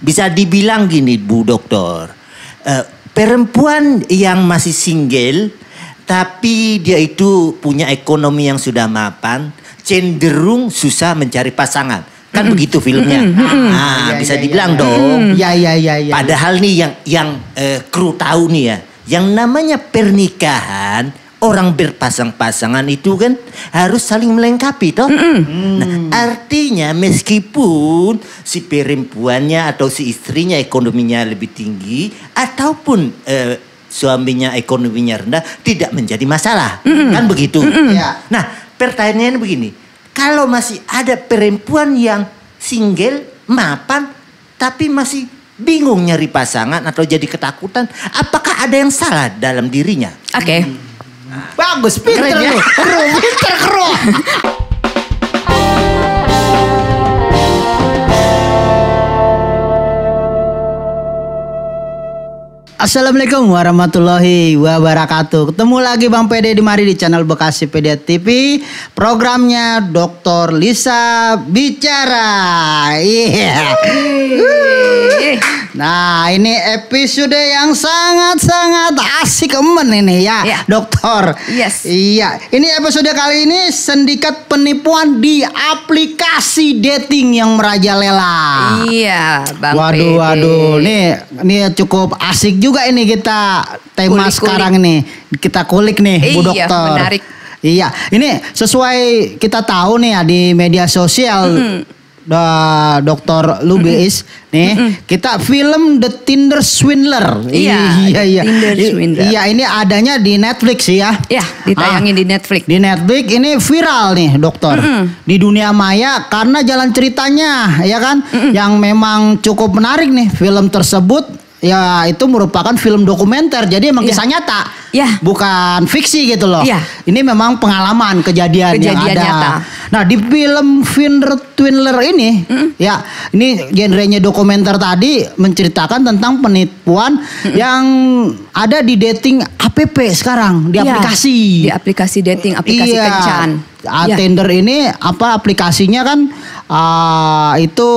bisa dibilang gini Bu Dokter, perempuan yang masih single tapi dia itu punya ekonomi yang sudah mapan, cenderung susah mencari pasangan. Kan begitu filmnya. Bisa dibilang dong. Padahal nih yang kru tahu nih ya, yang namanya pernikahan, orang berpasang-pasangan itu kan harus saling melengkapi toh. Nah, artinya meskipun si perempuannya atau si istrinya ekonominya lebih tinggi ataupun suaminya ekonominya rendah, tidak menjadi masalah. Kan begitu. Nah, pertanyaannya begini. Kalau masih ada perempuan yang single, mapan, tapi masih bingung nyari pasangan atau jadi ketakutan, apakah ada yang salah dalam dirinya? Oke. Bagus, pinter nih. Pinter kru. Assalamualaikum warahmatullahi wabarakatuh. Ketemu lagi Bang Pede di mari di channel Bekasi Pedia TV. Programnya Dr. Lisa Bicara. Nah, ini episode yang sangat-sangat asik ini ya, Dokter. Iya, ini episode kali ini sindikat penipuan di aplikasi dating yang merajalela. Iya, Bang Pede. Waduh, nih cukup asik juga ini kita tema sekarang ini. Kita kulik nih, Bu Dokter. Iya, menarik. Iya, ini sesuai kita tahu nih ya di media sosial. Dr. Lubis nih, kita film The Tinder Swindler. Iya. Tinder Swindler. Iya, ini adanya di Netflix ya. Iya, ditayangin di Netflix. Di Netflix ini viral nih, Dokter. Di dunia maya karena jalan ceritanya, ya kan, yang memang cukup menarik nih film tersebut. Ya, itu merupakan film dokumenter. Jadi emang kisah nyata. Bukan fiksi gitu loh. Ini memang pengalaman kejadian yang ada. Nyata. Nah, di film Tinder Swindler ini ya, ini genrenya dokumenter tadi menceritakan tentang penipuan yang ada di dating app sekarang, di aplikasi. Di aplikasi dating, aplikasi kencan. Tinder ini aplikasinya kan itu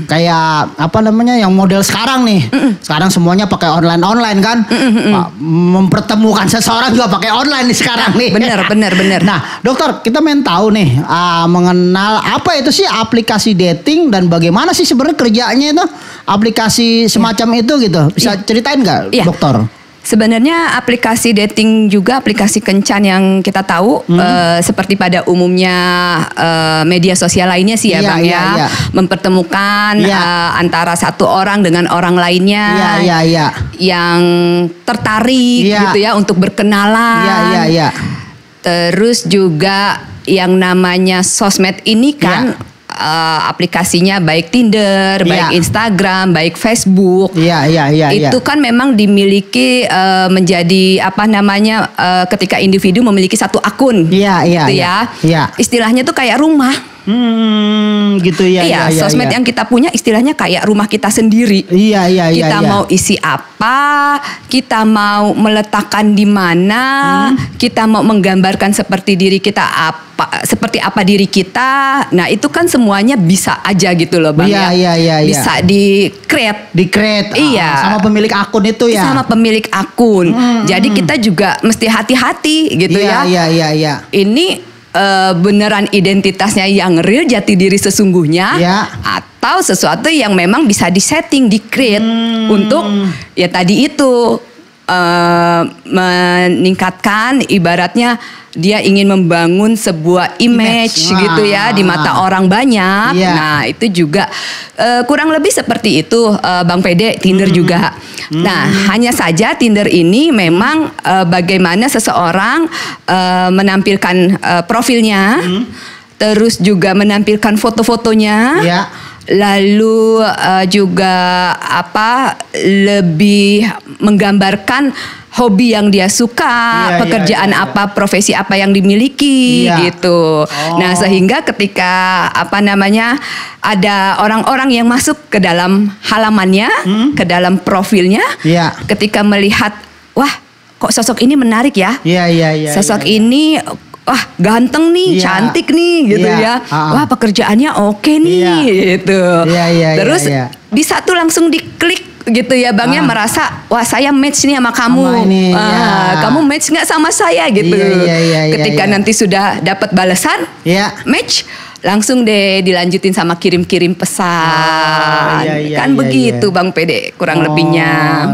kayak apa namanya yang model sekarang nih. Sekarang semuanya pakai online kan. Mempertemukan seseorang juga pakai online nih sekarang nih. Bener. Nah, Dokter, kita main tahu nih mengenal apa itu sih aplikasi dating dan bagaimana sih sebenarnya kerjanya itu aplikasi semacam itu gitu. Bisa ceritain nggak, Dokter? Sebenarnya aplikasi dating juga aplikasi kencan yang kita tahu seperti pada umumnya media sosial lainnya sih ya Bang ya. Mempertemukan antara satu orang dengan orang lainnya yang tertarik gitu ya untuk berkenalan. Terus juga yang namanya sosmed ini kan aplikasinya baik Tinder, baik Instagram, baik Facebook. Itu kan memang dimiliki menjadi apa namanya ketika individu memiliki satu akun. Gitu ya. Istilahnya tuh kayak rumah. Gitu ya. Sosmed yang kita punya istilahnya kayak rumah kita sendiri. Kita mau isi apa, kita mau meletakkan di mana, kita mau menggambarkan seperti diri kita seperti apa diri kita. Nah, itu kan semuanya bisa aja gitu loh Bang ya. Bisa di-create. Sama pemilik akun itu ya. Sama pemilik akun. Jadi kita juga mesti hati-hati gitu ya. Ini beneran identitasnya yang real, jati diri sesungguhnya, atau sesuatu yang memang bisa disetting, di-create untuk ya tadi itu meningkatkan, ibaratnya dia ingin membangun sebuah image gitu ya di mata orang banyak. Nah, itu juga kurang lebih seperti itu Bang Pede, Tinder juga. Nah, hanya saja Tinder ini memang bagaimana seseorang menampilkan profilnya, terus juga menampilkan foto-fotonya. Lalu juga lebih menggambarkan hobi yang dia suka, pekerjaan apa, profesi apa yang dimiliki gitu. Nah, sehingga ketika ada orang-orang yang masuk ke dalam halamannya, ke dalam profilnya, ketika melihat, wah, kok sosok ini menarik ya? Sosok ini wah ganteng nih, cantik nih gitu ya. Wah pekerjaannya oke nih gitu. Terus bisa tuh langsung diklik gitu ya Bang ya, merasa wah saya match nih sama kamu. Kamu match nggak sama saya gitu. Ketika nanti sudah dapat balasan, match, langsung deh dilanjutin sama kirim-kirim pesan. Kan begitu Bang PD kurang lebihnya.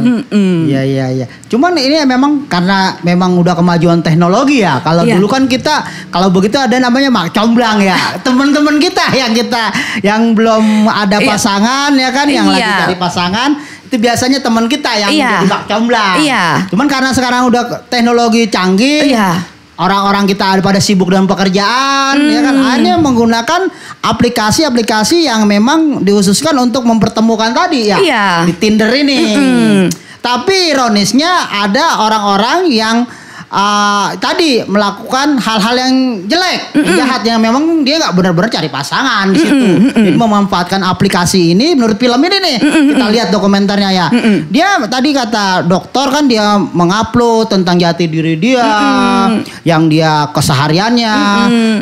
Iya. Cuman ini memang karena memang udah kemajuan teknologi ya. Kalau dulu kan kita kalau begitu ada namanya mak comblang ya. Teman-teman kita yang belum ada pasangan ya kan, yang lagi cari pasangan, itu biasanya teman kita yang jadi mak comblang. Cuman karena sekarang udah teknologi canggih. Orang-orang kita pada sibuk dengan pekerjaan, ya kan, akhirnya menggunakan aplikasi-aplikasi yang memang dikhususkan untuk mempertemukan tadi ya, di Tinder ini. Tapi ironisnya ada orang-orang yang tadi melakukan hal-hal yang jelek, jahat, yang memang dia nggak benar-benar cari pasangan di situ. Jadi memanfaatkan aplikasi ini. Menurut film ini nih, kita lihat dokumenternya ya. Dia tadi kata dokter kan dia mengupload tentang jati diri dia, yang dia kesehariannya,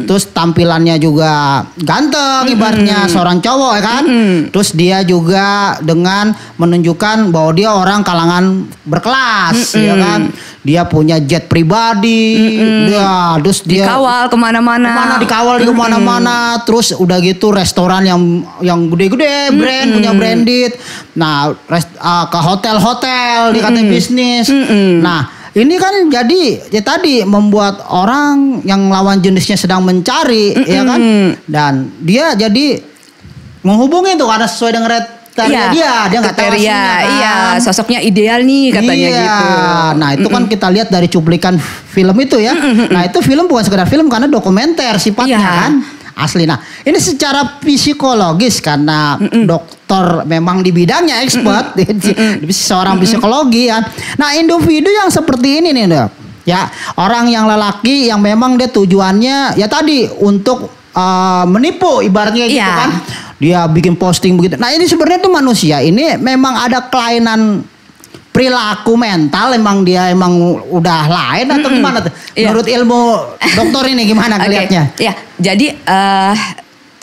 terus tampilannya juga ganteng, ibaratnya seorang cowok ya kan. Terus dia juga dengan menunjukkan bahwa dia orang kalangan berkelas, ya kan. Dia punya jet pribadi, terus dia dikawal kemana-mana, terus udah gitu restoran yang gede-gede, brand punya branded, nah ke hotel-hotel dikatakan bisnis, nah ini kan jadi ya tadi membuat orang yang lawan jenisnya sedang mencari, ya kan, dan dia jadi menghubungi tuh karena sesuai dengan dia nggak tahu aslinya kan. Sosoknya ideal nih katanya gitu. Nah itu kan kita lihat dari cuplikan film itu ya. Nah itu film bukan sekedar film karena dokumenter sifatnya kan. Asli. Nah ini secara psikologis karena dokter memang di bidangnya expert, seorang psikologi ya. Nah individu yang seperti ini nih dok, ya orang yang lelaki yang memang dia tujuannya ya tadi untuk menipu ibaratnya gitu kan. Dia bikin posting begitu. Nah ini sebenarnya tuh manusia ini memang ada kelainan perilaku mental, emang dia emang udah lain atau gimana tuh? Menurut ilmu dokter ini gimana ngelihatnya? Jadi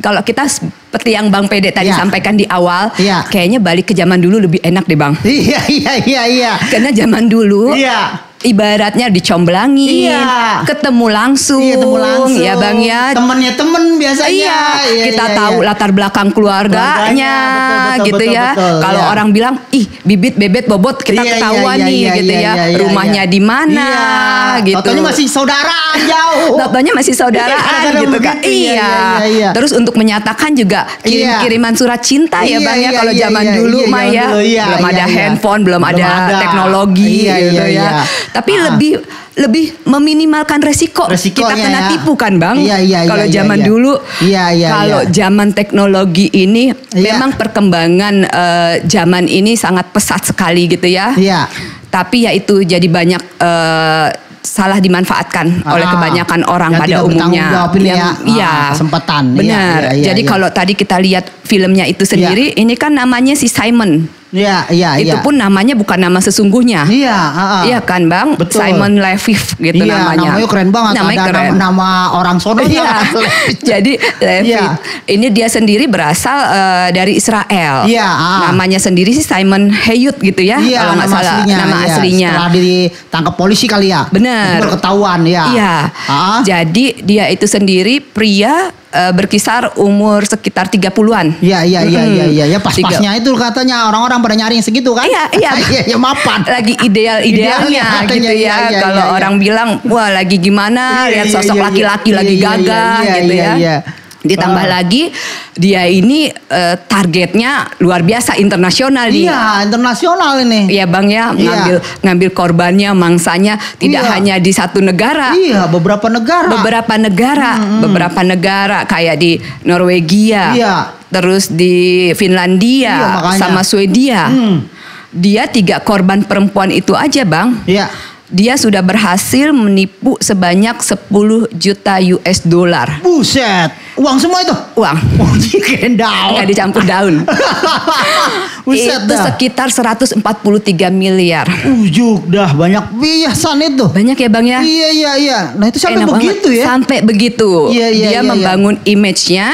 kalau kita seperti yang Bang Pede tadi sampaikan di awal, kayaknya balik ke zaman dulu lebih enak deh Bang. Iya. Karena zaman dulu ibaratnya dicomblangin, ketemu langsung, ya Bang ya. Temennya temen biasanya. Kita tahu latar belakang keluarganya, gitu ya. Kalau orang bilang, ih bibit bebet bobot, kita ketahuan nih, gitu ya. Rumahnya di mana, gitu. Katanya masih saudaraan jauh. Katanya masih saudaraan, gitu kan. Iya. Terus untuk menyatakan juga kirim-kiriman surat cinta ya Bang ya. Kalau zaman dulu mah ya, belum ada handphone, belum ada teknologi, gitu ya. Tapi lebih meminimalkan resiko kita kena tipu kan Bang. Kalau zaman dulu, kalau zaman teknologi ini memang perkembangan zaman ini sangat pesat sekali gitu ya. Tapi ya itu jadi banyak salah dimanfaatkan oleh kebanyakan orang pada umumnya. Kesempatan. Benar. Jadi kalau tadi kita lihat filmnya itu sendiri, ini kan namanya si Simon. Itu pun namanya bukan nama sesungguhnya. Iya kan Bang? Betul. Simon Leviv gitu namanya. Namanya keren banget. Namanya keren. Nama orang sono. Jadi Leviv ini dia sendiri berasal dari Israel. Namanya sendiri sih Simon Hayut gitu ya. Kalau nggak salah nama aslinya. Setelah ditangkap polisi kali ya. Benar. Baru ketahuan ya. Jadi dia itu sendiri pria berkisar umur sekitar 30-an. Iya. Pas-pasnya itu katanya orang-orang pada nyari yang segitu kan? Iya, mapan. Lagi idealnya gitu ya. Kalau orang bilang, wah lagi gimana? Lihat sosok laki-laki lagi gagah gitu ya. Ditambah lagi dia ini targetnya luar biasa, internasional nih. Internasional ini. Iya Bang ya, ngambil korbannya, mangsanya tidak hanya di satu negara. Beberapa negara kayak di Norwegia. Terus di Finlandia sama Swedia. Dia 3 korban perempuan itu aja Bang. Dia sudah berhasil menipu sebanyak 10 juta US dollar. Buset. Uang semua itu? Uang. Oh, kirain daun. Nggak dicampur daun. Buset Itu dah. sekitar 143 miliar. Ujuk dah, banyak biasan itu. Banyak ya Bang ya? Iya. Nah itu sampai Enak begitu banget. ya? Sampai begitu. Iya, Dia membangun image-nya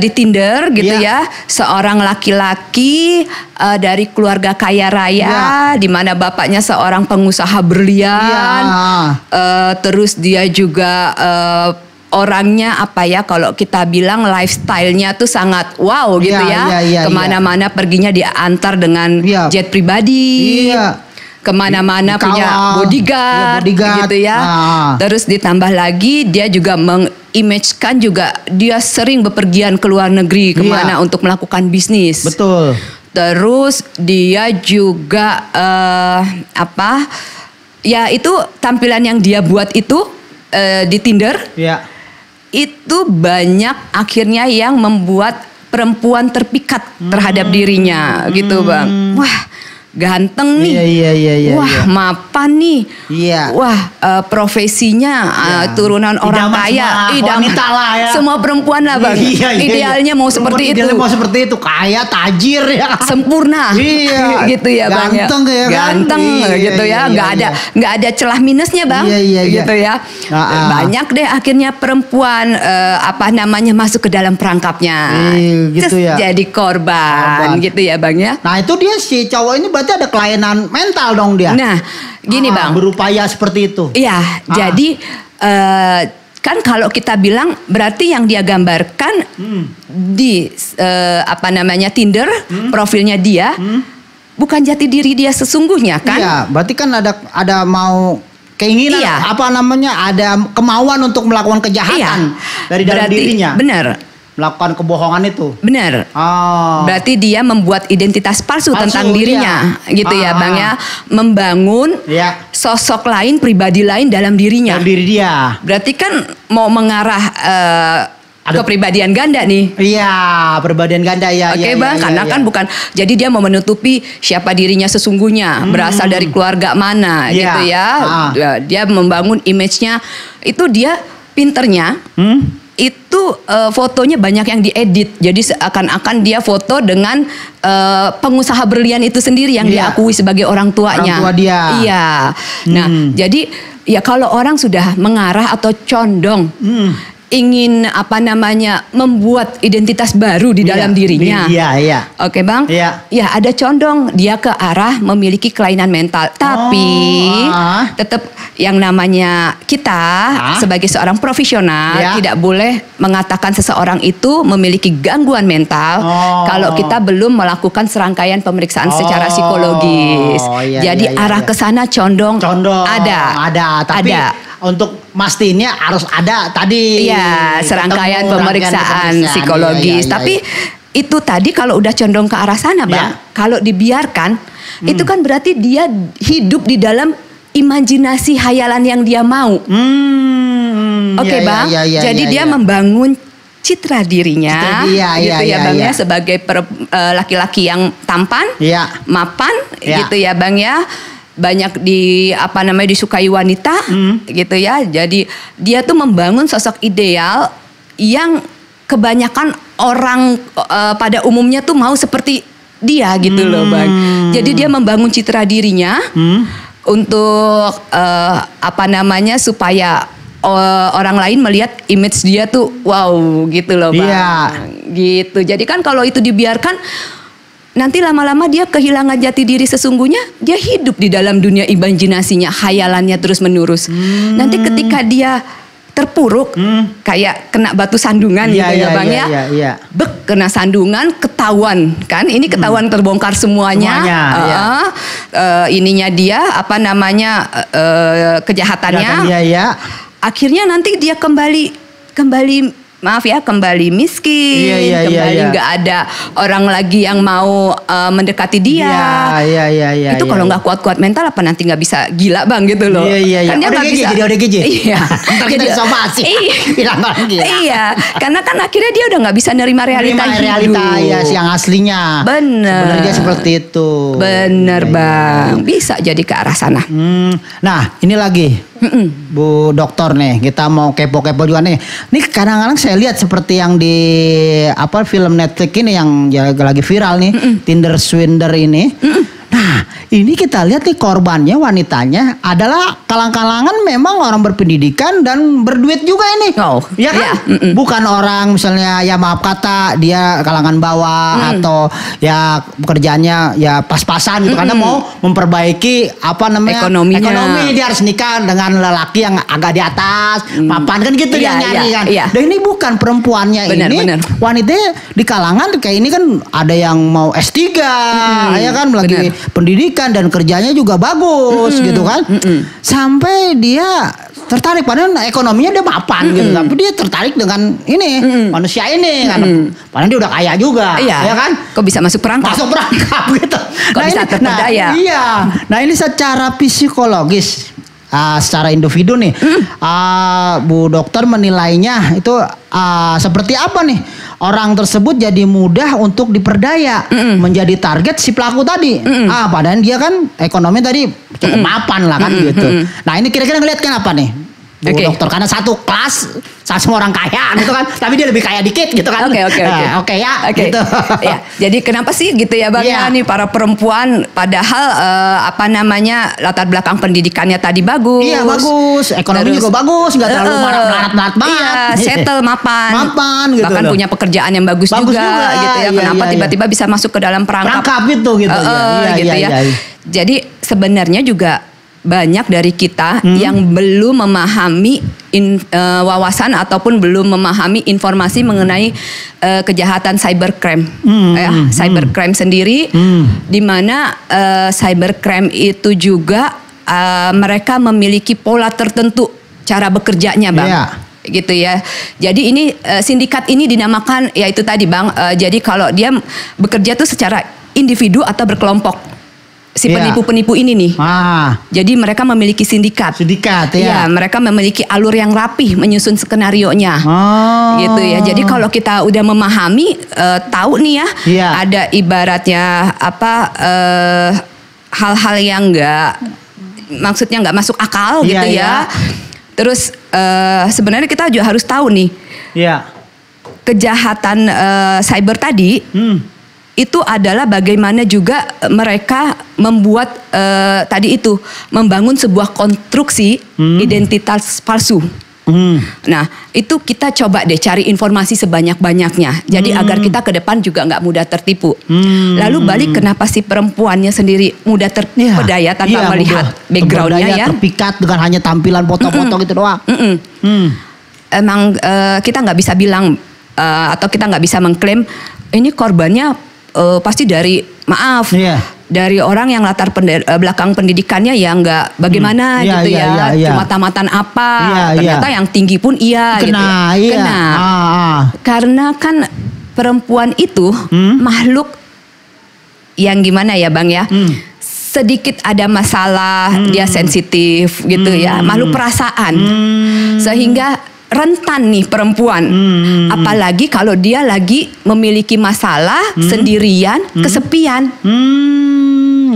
di Tinder gitu Iya. ya. Seorang laki-laki dari keluarga kaya raya, di mana bapaknya seorang pengusaha berlian. Terus dia juga orangnya apa ya, kalau kita bilang lifestyle-nya tuh sangat wow gitu ya. Kemana-mana perginya diantar dengan jet pribadi. Kemana-mana punya bodyguard, gitu ya. Terus ditambah lagi dia juga mengimage-kan juga dia sering bepergian ke luar negeri kemana untuk melakukan bisnis. Betul. Terus dia juga ya itu tampilan yang dia buat itu di Tinder. Iya. Itu banyak akhirnya yang membuat perempuan terpikat terhadap dirinya gitu Bang. Wah, ganteng nih. Iya. Wah, mapan nih. Iya. Wah, profesinya turunan orang kaya. Wanita lah ya. Semua perempuan lah Bang. Iya. Idealnya mau seperti itu. Idealnya mau seperti itu, kaya, tajir ya. Sempurna. Iya. Gitu ya Bang. Ganteng ya kan? Ganteng gitu ya. Nggak ada celah minusnya Bang. Iya. Gitu ya. Banyak deh akhirnya perempuan masuk ke dalam perangkapnya. Gitu ya. Jadi korban gitu ya Bang ya. Nah itu dia si cowok ini berarti ada kelainan mental dong dia. Nah, gini Bang. Berupaya seperti itu. Iya, jadi kan kalau kita bilang berarti yang dia gambarkan di Tinder, profilnya dia bukan jati diri dia sesungguhnya kan? Iya, berarti kan ada mau keinginan ada kemauan untuk melakukan kejahatan dari dalam dirinya. Benar. Melakukan kebohongan itu. Benar. Berarti dia membuat identitas palsu tentang dirinya, gitu ya Bang ya. Membangun sosok lain, pribadi lain dalam dirinya. Dalam diri dia. Berarti kan mau mengarah kepribadian ganda nih. Iya, pribadian ganda ya. Oke Bang, karena kan bukan, jadi dia mau menutupi siapa dirinya sesungguhnya, berasal dari keluarga mana, gitu ya. Dia membangun image-nya, itu dia pinternya. Itu fotonya banyak yang diedit, jadi seakan-akan dia foto dengan pengusaha berlian itu sendiri yang diakui sebagai orang tuanya. Orang tua dia. Iya. Nah, jadi ya kalau orang sudah mengarah atau condong ingin membuat identitas baru di dalam dirinya. Iya. Oke Bang? Iya. Ya ada condong dia ke arah memiliki kelainan mental. Tapi tetap yang namanya kita sebagai seorang profesional tidak boleh mengatakan seseorang itu memiliki gangguan mental kalau kita belum melakukan serangkaian pemeriksaan secara psikologis. Jadi arah ke sana condong ada. Tapi untuk mastinya harus ada tadi. Iya, serangkaian pemeriksaan psikologis. Tapi itu tadi kalau udah condong ke arah sana, Bang, kalau dibiarkan, itu kan berarti dia hidup di dalam imajinasi hayalan yang dia mau. Oke, Bang. Jadi dia membangun citra dirinya, gitu ya, Bang ya, sebagai laki-laki yang tampan, mapan, gitu ya, Bang ya. Banyak disukai wanita, gitu ya. Jadi dia tuh membangun sosok ideal yang kebanyakan orang pada umumnya tuh mau seperti dia, gitu loh, Bang. Jadi dia membangun citra dirinya untuk supaya orang lain melihat image dia tuh wow, gitu loh, Bang. Gitu. Jadi kan kalau itu dibiarkan, nanti lama-lama dia kehilangan jati diri sesungguhnya, dia hidup di dalam dunia imajinasinya, khayalannya terus-menerus. Nanti ketika dia terpuruk, kayak kena batu sandungan gitu ya, Bang ya. Bek, kena sandungan, ketahuan kan, ini ketahuan terbongkar semuanya. Ininya dia, kejahatannya. Akhirnya nanti dia kembali kembali miskin, kembali nggak ada orang lagi yang mau mendekati dia. Itu kalau nggak kuat-kuat mental, apa nanti nggak bisa gila, Bang, gitu loh. Kan dia nggak bisa. ODGJ. Iya. Ntar kita disomasi. Iya. Karena kan akhirnya dia udah nggak bisa nerima realita yang aslinya. Bener. Sebenarnya seperti itu. Bener, Bang. Bisa jadi ke arah sana. Nah, ini lagi Bu Dokter nih, kita mau kepo-kepo juga nih. Nih kadang-kadang saya lihat seperti yang di film Netflix ini yang lagi viral nih, Tinder Swindler ini. Nah, ini kita lihat nih korbannya, wanitanya adalah kalangan-kalangan memang orang berpendidikan dan berduit juga ini. Ya kan? Bukan orang misalnya ya maaf kata dia kalangan bawah atau ya pekerjaannya ya pas-pasan gitu karena mau memperbaiki ekonomi dia harus nikah dengan lelaki yang agak di atas, mapan kan gitu dia nyari kan. Dan ini bukan perempuannya bener. Wanitanya di kalangan kayak ini kan ada yang mau S3 ya kan lagi pendidikan dan kerjanya juga bagus gitu kan. Sampai dia tertarik padahal ekonominya dia mapan gitu. Tapi dia tertarik dengan ini manusia ini kan. Padahal dia udah kaya juga ya kan. Kok bisa masuk perangkap gitu. Kok bisa terperdaya. Nah ini secara psikologis secara individu nih Bu Dokter menilainya itu seperti apa nih orang tersebut jadi mudah untuk diperdaya menjadi target si pelaku tadi. Padahal dia kan ekonomi tadi cukup mapan lah kan gitu. Nah ini kira-kira ngeliat kan apa nih Bu Dokter, karena satu kelas semua orang kaya gitu kan, tapi dia lebih kaya dikit gitu kan. Oke. Gitu. Ya, jadi kenapa sih gitu ya Bang ya nih para perempuan padahal latar belakang pendidikannya tadi bagus. Iya bagus, ekonomi juga bagus, nggak terlalu melarat-melarat banget. Iya, settle mapan gitu. Bahkan punya pekerjaan yang bagus juga gitu ya. Kenapa tiba-tiba bisa masuk ke dalam perangkap gitu ya. Jadi sebenarnya juga banyak dari kita yang belum memahami wawasan ataupun belum memahami informasi mengenai kejahatan cybercrime. Cybercrime sendiri di mana cybercrime itu juga mereka memiliki pola tertentu cara bekerjanya, Bang. Gitu ya. Jadi ini sindikat ini dinamakan ya itu tadi, Bang. Jadi kalau dia bekerja tuh secara individu atau berkelompok. Si penipu-penipu ini nih. Jadi mereka memiliki sindikat. Ya, mereka memiliki alur yang rapih menyusun skenarionya. Gitu ya. Jadi kalau kita udah memahami, tahu nih ya, ada ibaratnya hal-hal yang maksudnya nggak masuk akal gitu ya. Terus sebenarnya kita juga harus tahu nih. Kejahatan cyber tadi. Itu adalah bagaimana juga mereka membuat membangun sebuah konstruksi identitas palsu. Nah itu kita coba deh cari informasi sebanyak-banyaknya. Jadi agar kita ke depan juga nggak mudah tertipu. Lalu balik kenapa si perempuannya sendiri mudah terpedaya tanpa melihat backgroundnya ya. Terpikat dengan hanya tampilan foto-foto gitu doang. Emang kita nggak bisa bilang atau kita nggak bisa mengklaim ini korbannya pasti dari dari orang yang latar belakang pendidikannya ya nggak bagaimana gitu ya. Cuma tamatan apa ternyata yang tinggi pun kena. Karena kan perempuan itu makhluk yang gimana ya Bang ya, sedikit ada masalah dia sensitif gitu ya, makhluk perasaan sehingga rentan nih perempuan, apalagi kalau dia lagi memiliki masalah sendirian, kesepian.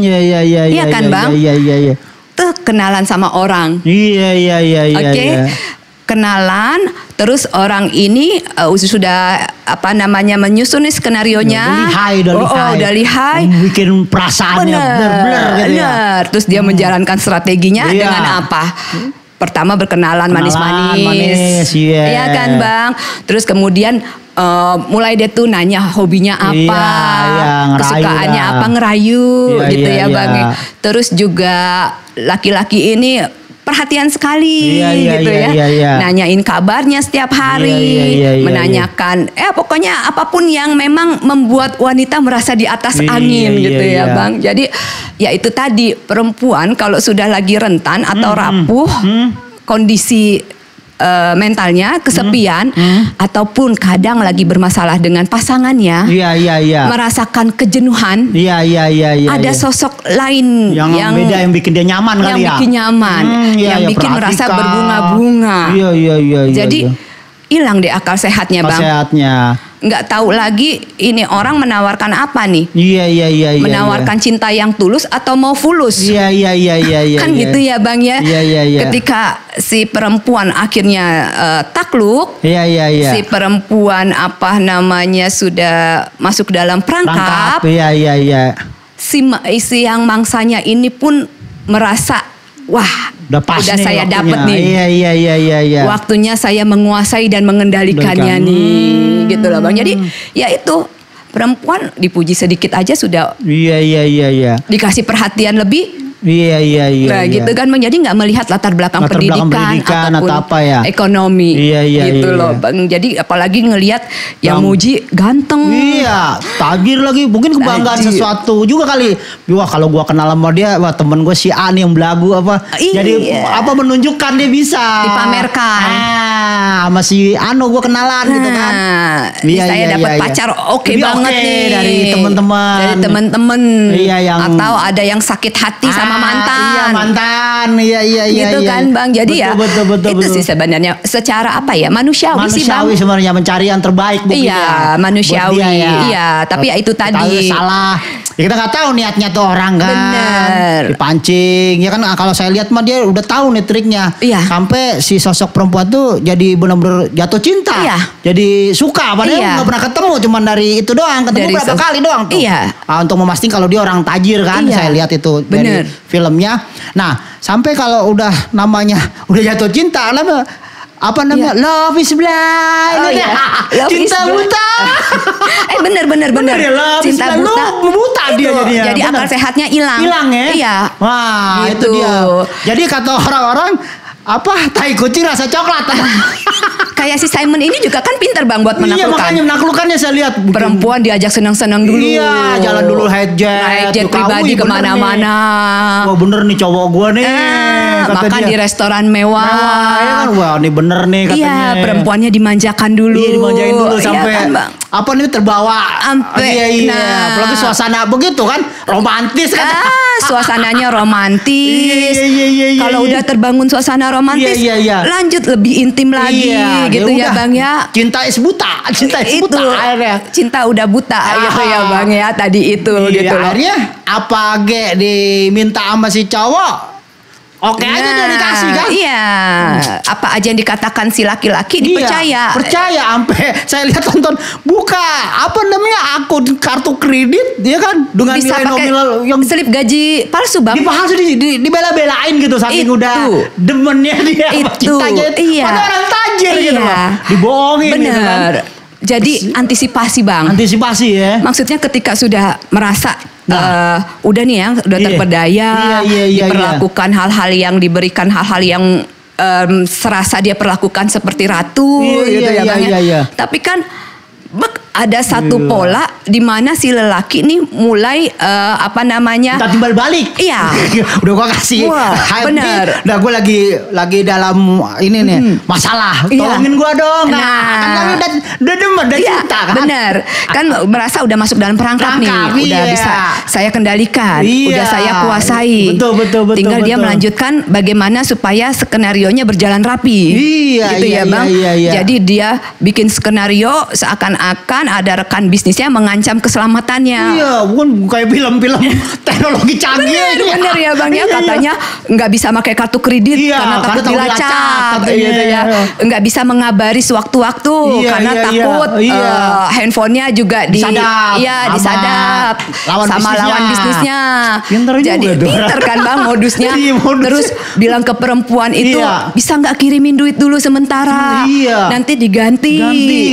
Iya kan Bang? Iya. Tuh kenalan sama orang. Iya. Kenalan, terus orang ini sudah menyusun nih skenarionya. Udah lihai. Bikin perasaannya bener gitu ya. Terus dia menjalankan strateginya dengan apa? Pertama berkenalan manis-manis, ya kan Bang. Terus kemudian mulai dia tuh nanya hobinya apa, kesukaannya apa, ngerayu gitu ya Bang. Terus juga laki-laki ini perhatian sekali gitu ya. Nanyain kabarnya setiap hari, menanyakan pokoknya apapun yang memang membuat wanita merasa di atas angin gitu ya Bang. Jadi ya itu tadi, perempuan kalau sudah lagi rentan atau rapuh kondisi mentalnya, kesepian ataupun kadang lagi bermasalah dengan pasangannya, merasakan kejenuhan, ada sosok lain yang beda yang bikin dia nyaman kali ya, yang bikin merasa berbunga-bunga. Jadi hilang deh akal sehatnya Bang. nggak tahu lagi ini orang menawarkan apa nih. Iya. Menawarkan cinta yang tulus atau mau fulus. Iya. Kan gitu ya Bang ya. Iya. Ketika si perempuan akhirnya takluk. Iya. Si perempuan sudah masuk dalam perangkap. Iya. Si yang mangsanya ini pun merasa, wah, udah saya dapat nih. Iya. Waktunya saya menguasai dan mengendalikannya nih, gitu loh Bang. Jadi ya itu, perempuan dipuji sedikit aja sudah. Iya. Dikasih perhatian lebih. Iya. Nah gitu kan, menjadi nggak melihat latar belakang pendidikan ataupun atau apa ya, ekonomi. Iya. Gitu loh Bang. Jadi apalagi ngelihat yang muji ganteng. Iya, tajir lagi, mungkin kebanggaan sesuatu juga kali. Wah kalau gua kenal sama dia, wah temen gue si A nih yang belagu apa. Iya. Jadi apa menunjukkan dia bisa dipamerkan. Sama si Ano gua kenalan gitu kan. Iya, saya dapat pacar oke banget nih dari teman-teman. Iya, atau ada yang sakit hati sama mantan. Iya, mantan. Iya. Gitu kan Bang. Jadi betul, itu sih sebenarnya secara apa ya, manusiawi sih Bang. Sebenarnya mencari yang terbaik mungkin. Iya, manusiawi. Iya, tapi ya itu tadi. Salah. Ya kita nggak tahu niatnya tuh orang kan. Bener. Dipancing. Ya kan kalau saya lihat mah dia udah tahu nih triknya. Iya. Sampai si sosok perempuan tuh jadi benar-benar jatuh cinta. Iya. Jadi suka padahal nggak pernah ketemu, cuman dari itu doang. Ketemu berapa kali doang tuh. Iya. Untuk memastikan kalau dia orang tajir kan. Iya. Saya lihat itu dari filmnya. Nah, sampai kalau udah jatuh cinta, apa namanya? Iya. Love is blind. Oh, iya. Cinta buta. bener. Ya, Cinta buta dia jadinya. Jadi akal sehatnya hilang. Hilang ya? Iya. Wah, gitu. itu dia. Jadi kata orang-orang, tai kucing rasa coklat. Kayak si Simon ini juga kan pintar Bang buat menaklukkan. Iya, makanya menaklukkannya saya lihat. Perempuan diajak senang-senang dulu. Iya, jalan dulu naik jet pribadi kemana-mana. Wah bener nih cowok gua nih. Makan di restoran mewah. Ya kan, wah ini bener nih katanya. Iya, perempuannya dimanjakan dulu. Iya, dimanjain dulu sampai kan, Bang? apa nih terbawa. Iya. Nah, apalagi suasana begitu kan, romantis kan. Suasananya romantis. Iya. Kalau udah terbangun suasana romantis, lanjut lebih intim lagi. Gitu ya Bang ya. Cinta is buta akhirnya. Cinta udah buta gitu ya Bang ya. Tadi itu gitu loh. Akhirnya apa diminta sama si cowok, oke aja dia dikasih kan. Iya. Apa aja yang dikatakan si laki-laki dipercaya. Percaya sampai saya lihat tonton buka akun kartu kredit dia kan dengan bisa nilai nominal yang selip gaji palsu Bang. Dipalsu dibela-belain gitu saking udah demennya dia cintanya itu. Iya. Pada orang tajir gitu loh. Dibohongin bener. gitu kan. Jadi antisipasi Bang. Antisipasi ya. Maksudnya ketika sudah merasa udah nih ya, udah terperdaya, diperlakukan hal-hal yang diberikan hal-hal yang serasa dia perlakukan seperti ratu gitu ya Bang ya. Tapi kan ada satu pola di mana si lelaki nih mulai minta timbal balik. Iya. Udah gua kasih. Wah, bener. Udah gua lagi dalam ini nih masalah. Tolongin gua dong. Kan udah demen, udah cinta kan. Bener. Kan merasa udah masuk dalam perangkap nih. Udah bisa saya kendalikan. Udah saya kuasai. Betul. Tinggal dia melanjutkan bagaimana supaya skenarionya berjalan rapi. Gitu ya Bang. Jadi dia bikin skenario seakan-akan ada rekan bisnisnya mengancam keselamatannya. Iya, bukan kayak film-film teknologi canggih. Bener ya Bang ya, katanya nggak bisa pakai kartu kredit karena takut dilacak, gitu ya. Nggak bisa mengabari sewaktu-waktu karena takut handphonenya juga disadap sama lawan bisnisnya. Jadi pinter kan Bang modusnya. Terus bilang ke perempuan itu bisa nggak kirimin duit dulu sementara, nanti diganti.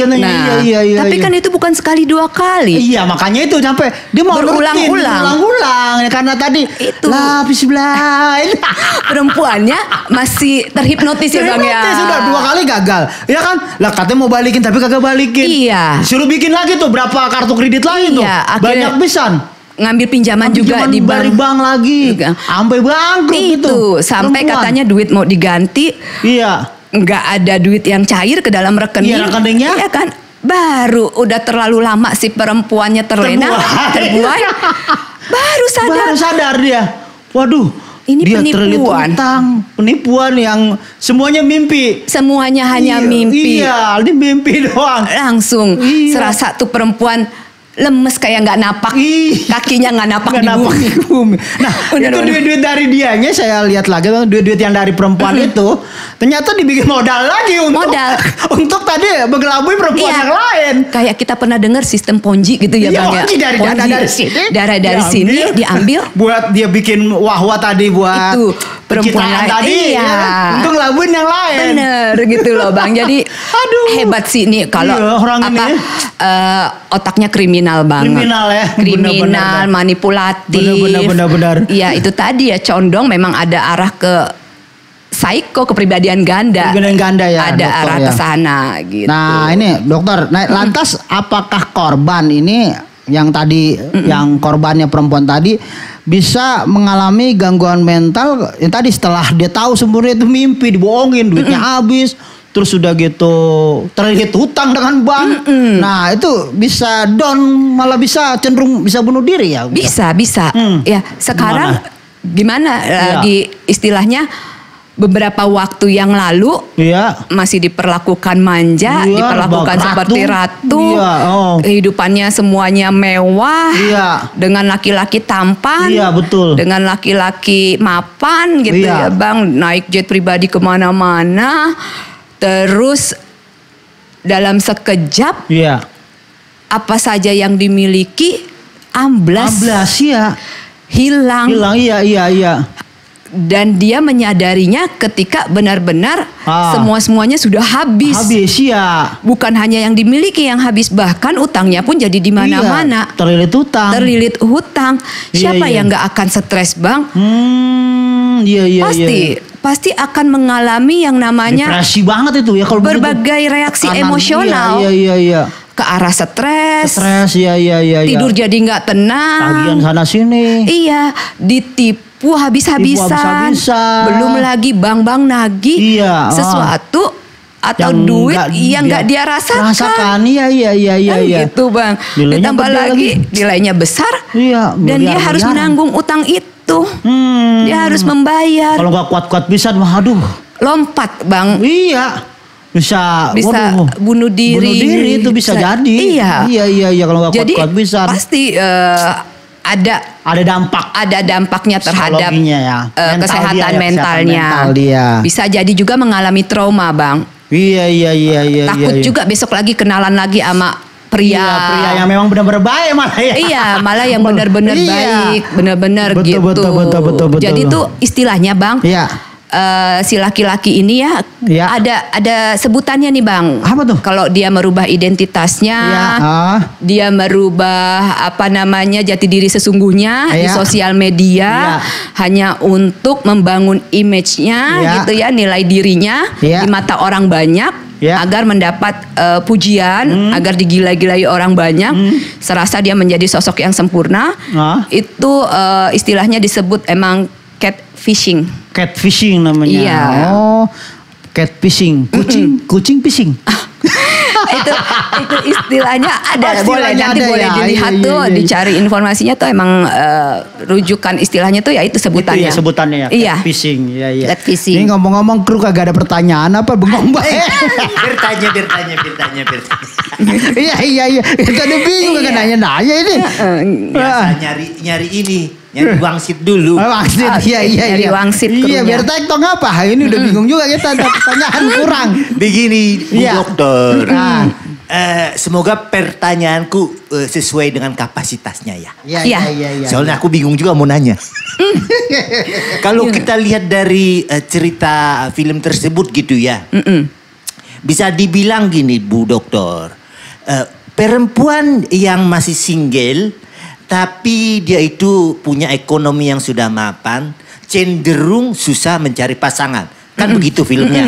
Nah, tapi kan itu bukan sekali dua kali. Iya, makanya itu sampai dia mau berulang-ulang karena tadi itu lapis blind. Perempuannya masih terhipnotis ya Bang ya. Sudah 2 kali gagal. Ya kan? Lah katanya mau balikin tapi kagak balikin. Iya. Suruh bikin lagi tuh berapa kartu kredit lagi tuh. Banyak pisan. Ngambil pinjaman juga di bank lagi. Sampai bangkrut itu. Sampai katanya duit mau diganti. Iya. Nggak ada duit yang cair ke dalam rekening. Iya, rekeningnya. Iya kan? Baru udah terlalu lama si perempuannya terbuai. Baru sadar dia. Waduh, Ini dia terlilit penipuan. utang, penipuan yang semuanya mimpi. Semuanya hanya mimpi. Iya, ini mimpi doang. Langsung serasa tuh perempuan lemes kayak nggak napak, kakinya nggak napak di bumi. Nah, itu duit-duit dari dianya saya lihat lagi, duit-duit yang dari perempuan itu ternyata dibikin modal lagi untuk tadi mengelabui perempuan yang lain. Kayak kita pernah dengar sistem Ponzi gitu ya Bang ya. Darah dari sini diambil buat dia bikin wah-wah tadi buat itu perempuan lain tadi untuk ngelabuin yang lain. Bener gitu loh Bang. Jadi hebat sih ini kalau otaknya kriminal banget. Kriminal ya. Kriminal, manipulatif. Benar. Iya itu tadi ya condong memang ada arah ke psycho, kepribadian ganda. Kepribadian ganda ya. Ada dokter, arah ya. ke sana gitu. Nah ini dokter, lantas apakah korban ini yang tadi yang korbannya perempuan tadi bisa mengalami gangguan mental yang tadi setelah dia tahu sebenarnya itu mimpi, dibohongin, duitnya habis. Terus sudah gitu terlilit hutang dengan bank. Nah itu bisa down, malah bisa cenderung bisa bunuh diri ya. Bisa. Ya sekarang gimana lagi istilahnya beberapa waktu yang lalu masih diperlakukan manja, diperlakukan seperti ratu, kehidupannya semuanya mewah, dengan laki-laki tampan, dengan laki-laki mapan gitu ya Bang, naik jet pribadi kemana-mana. Terus dalam sekejap apa saja yang dimiliki amblas hilang. Iya. Dan dia menyadarinya ketika benar-benar semuanya sudah habis. Bukan hanya yang dimiliki yang habis, bahkan utangnya pun jadi di mana-mana. Terlilit hutang. Siapa yang nggak akan stres Bang? Pasti akan mengalami yang namanya depresi banget itu ya kalau berbagai reaksi emosional. Ke arah stres, tidur jadi nggak tenang, tagihan sana sini, ditipu habis-habisan, belum lagi bank nagih sesuatu atau yang duit yang nggak dia rasakan. Iya. Gitu Bang. Ditambah lagi nilainya besar, dan dia harus menanggung utang itu. Dia harus membayar. Kalau nggak kuat-kuat bisa, aduh. Lompat Bang. Iya. Bisa bunuh diri. Bunuh diri itu bisa jadi. Iya. Kalau nggak kuat-kuat bisa. Pasti ada dampaknya terhadap kesehatan mentalnya. Bisa jadi juga mengalami trauma Bang. Iya. Takut juga besok lagi kenalan lagi sama pria yang memang benar-benar baik malah ya. Iya, malah yang benar-benar baik, benar-benar gitu. Betul. Jadi itu istilahnya Bang. Si laki-laki ini ada sebutannya nih Bang. Apa tuh? Kalau dia merubah identitasnya, dia merubah jati diri sesungguhnya di sosial media hanya untuk membangun image-nya gitu ya, nilai dirinya di mata orang banyak. Agar mendapat pujian, agar digila-gilai orang banyak, serasa dia menjadi sosok yang sempurna. Itu istilahnya disebut emang catfishing. Catfishing namanya. Iya. Catfishing. Kucing fishing. itu istilahnya ada, boleh dilihat dicari informasinya tuh emang rujukan istilahnya tuh ya itu sebutannya. Itu sebutannya ya. Catfishing. Iya. Catfishing. Ini ngomong-ngomong kru kagak ada pertanyaan apa bengong banget. Bertanya. Iya. Tadi bingung kan nanya ini. Biasa nyari ini. Nyari wangsit dulu. Wangsit, iya. Wangsit iya, biar tektok apa? Ini udah bingung juga kita, ada pertanyaan kurang. Begini, Bu Dokter. Semoga pertanyaanku sesuai dengan kapasitasnya ya. Iya. Soalnya aku bingung juga mau nanya. Kalau kita lihat dari cerita film tersebut gitu ya. Bisa dibilang gini, Bu Dokter. Perempuan yang masih single tapi dia itu punya ekonomi yang sudah mapan, cenderung susah mencari pasangan. Kan begitu filmnya.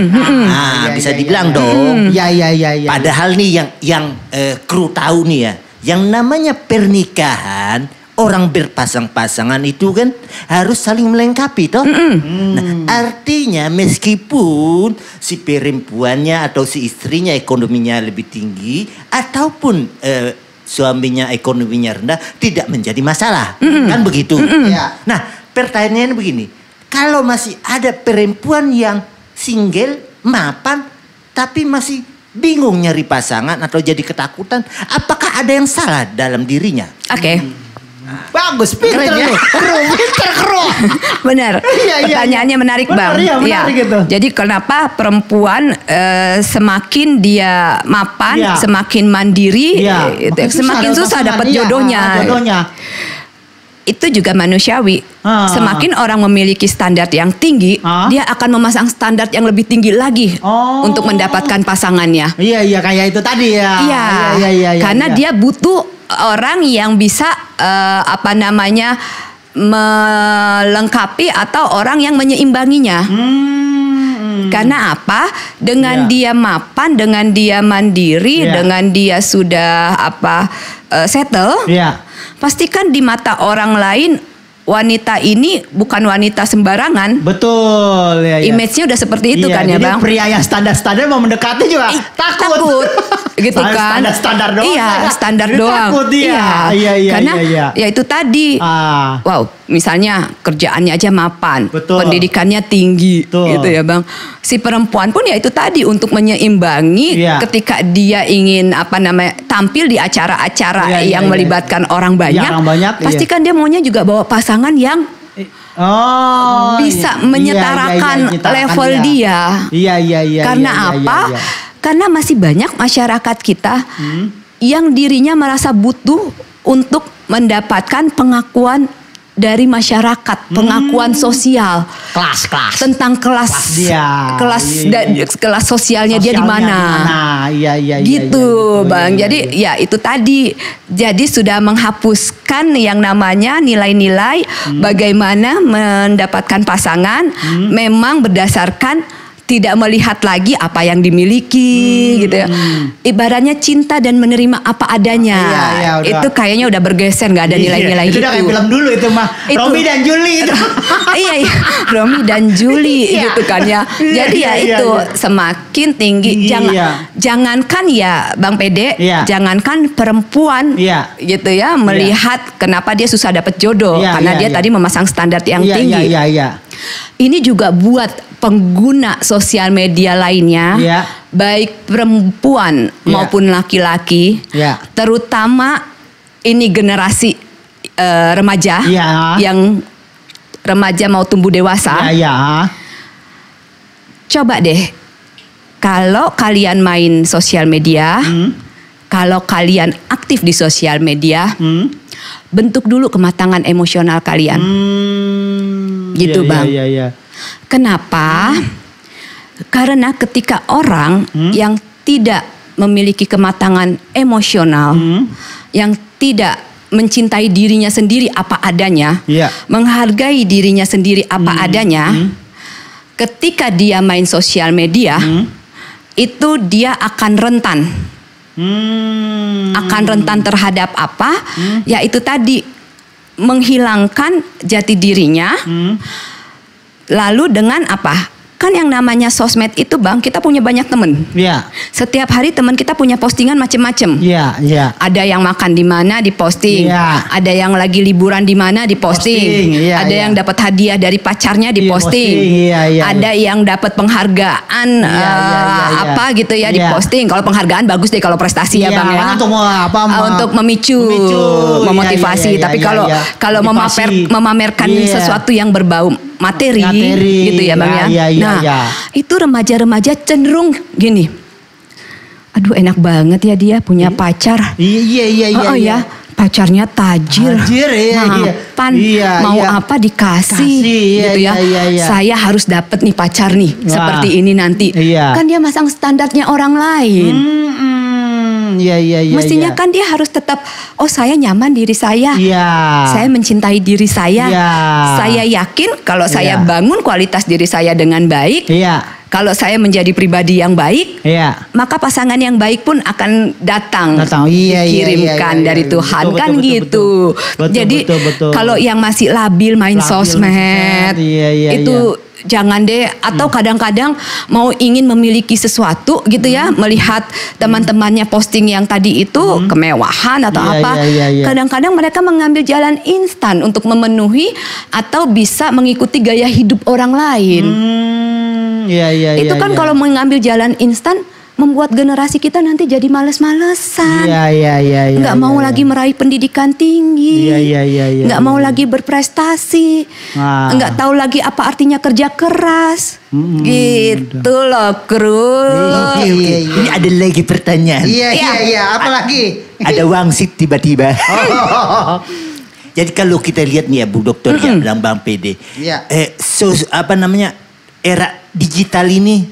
Bisa dibilang dong. Iya. Padahal nih yang kru tahu nih ya, yang namanya pernikahan, orang berpasang-pasangan itu kan harus saling melengkapi toh. Nah, artinya meskipun si perempuannya atau si istrinya ekonominya lebih tinggi ataupun suaminya ekonominya rendah, tidak menjadi masalah. Kan begitu. Nah, pertanyaannya begini. kalau masih ada perempuan yang single, mapan, tapi masih bingung nyari pasangan atau jadi ketakutan, apakah ada yang salah dalam dirinya? Oke. Bagus, pinter ya. Kru. Benar. Pertanyaannya menarik, Bang. Benar, menarik gitu. Jadi kenapa perempuan semakin dia mapan, semakin mandiri, semakin susah dapat jodohnya. Itu juga manusiawi. Semakin orang memiliki standar yang tinggi, dia akan memasang standar yang lebih tinggi lagi untuk mendapatkan pasangannya. Iya, kayak itu tadi ya. Iya. Karena dia butuh orang yang bisa melengkapi atau orang yang menyeimbanginya. Karena apa? Dengan dia mapan, dengan dia mandiri, dengan dia sudah settle, pastikan di mata orang lain wanita ini bukan wanita sembarangan. Betul. Image-nya udah seperti itu kan ya, Bang? Jadi pria yang standar-standar mau mendekati juga takut. Gitu kan? Standar doang. Iya, standar doang. Takut dia. Iya. Karena ya itu tadi. Wow, misalnya kerjaannya aja mapan, pendidikannya tinggi, gitu ya, Bang. Si perempuan pun ya itu tadi untuk menyeimbangi ketika dia ingin tampil di acara-acara yang melibatkan orang banyak. Pastikan dia maunya juga bawa pasangan yang bisa menyetarakan level dia. Iya. Karena apa? Karena masih banyak masyarakat kita yang dirinya merasa butuh untuk mendapatkan pengakuan dari masyarakat, pengakuan sosial, kelas tentang kelas sosialnya dia di mana. Iya, gitu, Bang. Jadi ya itu tadi. Jadi sudah menghapuskan yang namanya nilai-nilai bagaimana mendapatkan pasangan memang berdasarkan tidak melihat lagi apa yang dimiliki gitu ya. Ibaratnya cinta dan menerima apa adanya. Itu kayaknya udah bergeser, nggak ada nilai-nilai itu. Itu udah kayak film dulu itu mah. Romi dan Juli itu. Iya, Romi dan Juli gitu kan ya. Jadi itu semakin tinggi. Jangankan ya Bang Pede, jangankan perempuan gitu ya melihat kenapa dia susah dapat jodoh karena dia tadi memasang standar yang tinggi. Ini juga buat pengguna sosial media lainnya, baik perempuan maupun laki-laki, terutama ini generasi remaja yang remaja mau tumbuh dewasa. Coba deh, kalau kalian main sosial media, kalau kalian aktif di sosial media, bentuk dulu kematangan emosional kalian. Gitu, Bang. Kenapa? Karena ketika orang yang tidak memiliki kematangan emosional, yang tidak mencintai dirinya sendiri apa adanya, menghargai dirinya sendiri apa adanya, ketika dia main sosial media, itu dia akan rentan. Akan rentan terhadap apa? Ya itu tadi, menghilangkan jati dirinya. Lalu dengan apa? Kan yang namanya sosmed itu, Bang, kita punya banyak temen. Setiap hari teman kita punya postingan macem-macem. Ada yang makan di mana diposting. Ada yang lagi liburan di mana diposting. Ada yang dapat hadiah dari pacarnya diposting. Ada yang dapat penghargaan apa gitu ya diposting. Kalau penghargaan bagus deh kalau prestasi ya, Bang ya. Untuk memicu, memotivasi. Tapi kalau memamerkan sesuatu yang berbau materi gitu ya, Bang ya. Nah, itu remaja-remaja cenderung gini. Aduh, enak banget ya dia punya pacar. Iya. Pacarnya tajir. Mapan, mau apa dikasih gitu ya. Saya harus dapat nih pacar nih seperti ini nanti. Kan dia masang standarnya orang lain. Mestinya kan dia harus tetap, saya nyaman diri saya. Saya mencintai diri saya. Saya yakin kalau saya bangun kualitas diri saya dengan baik, kalau saya menjadi pribadi yang baik, maka pasangan yang baik pun akan datang, dikirimkan dari Tuhan, betul, kan betul, gitu. Betul, jadi betul. Kalau yang masih labil main sosmed, itu jangan deh. Atau kadang-kadang mau ingin memiliki sesuatu gitu ya, melihat teman-temannya posting yang tadi itu kemewahan atau apa. Kadang-kadang mereka mengambil jalan instan untuk memenuhi atau bisa mengikuti gaya hidup orang lain. Itu kan kalau mengambil jalan instan membuat generasi kita nanti jadi males-malesan. Nggak mau lagi meraih pendidikan tinggi. Nggak mau lagi berprestasi. Nggak tahu lagi apa artinya kerja keras. Gitu loh, Kru. Ini ada lagi pertanyaan. Apa lagi? Ada wangsit tiba-tiba. Jadi kalau kita lihat nih ya Bu Dokter ya, bilang Bang PD. Era digital ini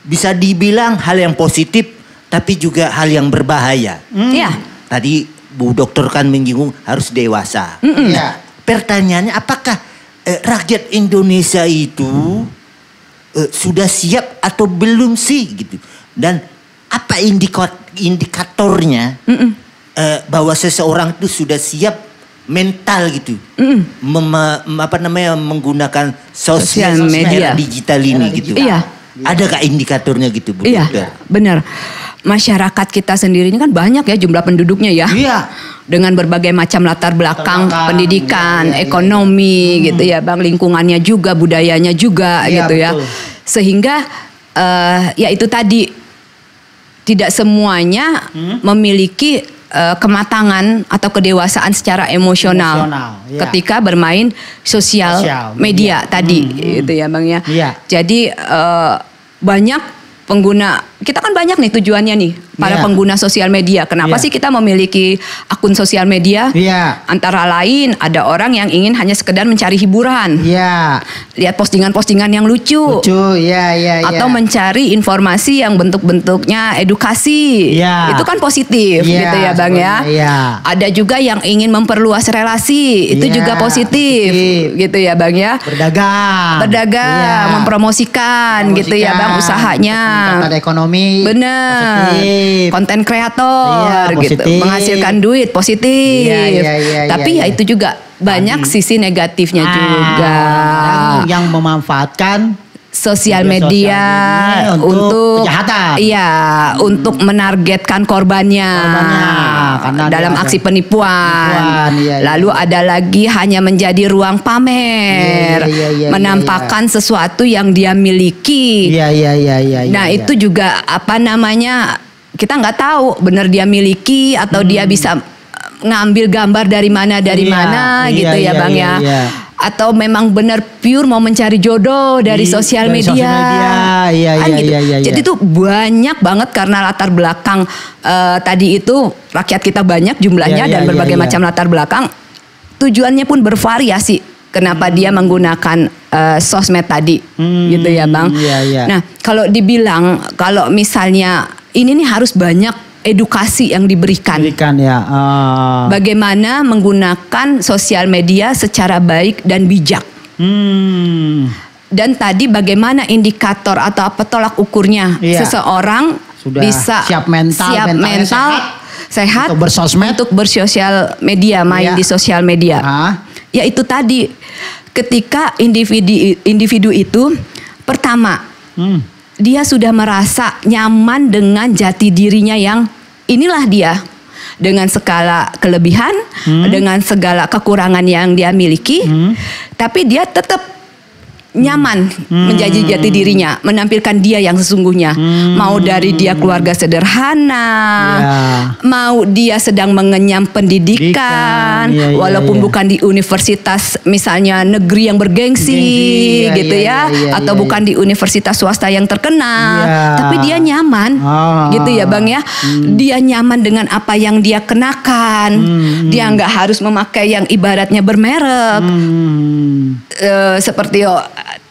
bisa dibilang hal yang positif, tapi juga hal yang berbahaya. Tadi Bu Dokter kan menyinggung harus dewasa. Pertanyaannya, apakah rakyat Indonesia itu sudah siap atau belum sih gitu? Dan apa indikatornya bahwa seseorang itu sudah siap mental gitu, menggunakan sosial media digital ini gitu? Ada gak indikatornya gitu Bu Dokter? Benar. Masyarakat kita sendiri ini kan banyak ya jumlah penduduknya ya. Dengan berbagai macam latar belakang pendidikan, ekonomi gitu ya Bang, lingkungannya juga, budayanya juga gitu ya. Betul. Sehingga ya itu tadi, tidak semuanya memiliki kematangan atau kedewasaan secara emosional ketika bermain sosial media tadi gitu ya Bang ya. Jadi banyak pengguna, kita kan banyak nih tujuannya nih para pengguna sosial media. Kenapa sih kita memiliki akun sosial media? Antara lain ada orang yang ingin hanya sekedar mencari hiburan, lihat postingan-postingan yang lucu, atau mencari informasi yang bentuk-bentuknya edukasi. Itu kan positif gitu ya Bang ya. Ada juga yang ingin memperluas relasi, itu juga positif gitu ya Bang ya. Berdagang, mempromosikan gitu ya Bang usahanya. Ekonomi. Bener. Konten kreator gitu, menghasilkan duit, positif. Tapi ya itu juga banyak sisi negatifnya juga. Yang memanfaatkan sosial media untuk kejahatan. Untuk menargetkan korbannya dalam aksi penipuan. Lalu ada lagi hanya menjadi ruang pamer, menampakkan sesuatu yang dia miliki. Nah, itu juga kita nggak tahu benar dia miliki atau dia bisa ngambil gambar dari mana gitu ya Bang ya. Atau memang benar pure mau mencari jodoh dari sosial media. Jadi tuh banyak banget karena latar belakang tadi itu rakyat kita banyak jumlahnya dan berbagai macam latar belakang. Tujuannya pun bervariasi. Kenapa dia menggunakan sosmed tadi, gitu ya Bang. Nah, kalau dibilang kalau misalnya ini nih harus banyak edukasi yang diberikan. Bagaimana menggunakan sosial media secara baik dan bijak. Dan tadi bagaimana indikator atau apa tolak ukurnya seseorang sudah bisa siap mental sehat untuk bersosial media, main di sosial media. Ya itu tadi, ketika individu itu pertama dia sudah merasa nyaman dengan jati dirinya yang inilah dia, dengan segala kelebihan, dengan segala kekurangan yang dia miliki, tapi dia tetap nyaman menjadi jati dirinya, menampilkan dia yang sesungguhnya. Mau dari dia keluarga sederhana, mau dia sedang mengenyam pendidikan, walaupun bukan di universitas misalnya negeri yang bergengsi, gitu ya, atau bukan di universitas swasta yang terkenal, tapi dia nyaman, gitu ya Bang ya. Dia nyaman dengan apa yang dia kenakan, dia nggak harus memakai yang ibaratnya bermerek, seperti